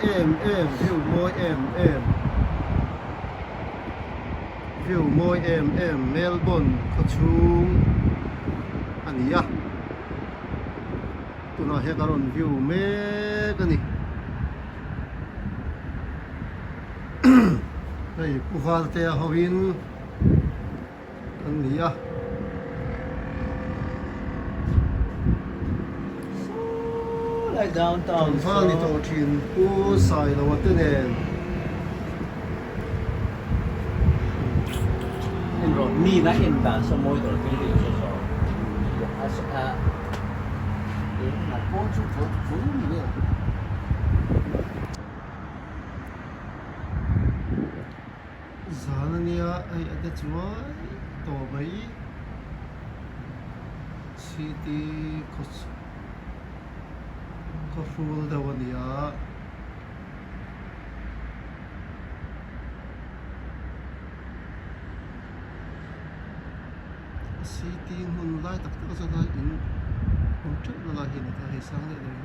view มวยview มวยเมลเบิร์นก็ชุมอันนี้อ่ะตัวน่าเฮการอน view เมกันนี่ไอ้ผู้ฟังเตะเขาวินอันนี้อ่ะlike downtown. ฟังนี่ตัวทีนผู้ใส่ละวัดเนน In road, ni na enta sa mo ito pili so. As na po chu po ni. สารเนี่ยไอ้เด็กช่วยตัวไปซิตี้ก็ฟูลเดวันนี้ซิตี้หุ่นไล่ตักตัวจะได้อินหุ่นชุดละหินแต่ให้สร้างได้เลย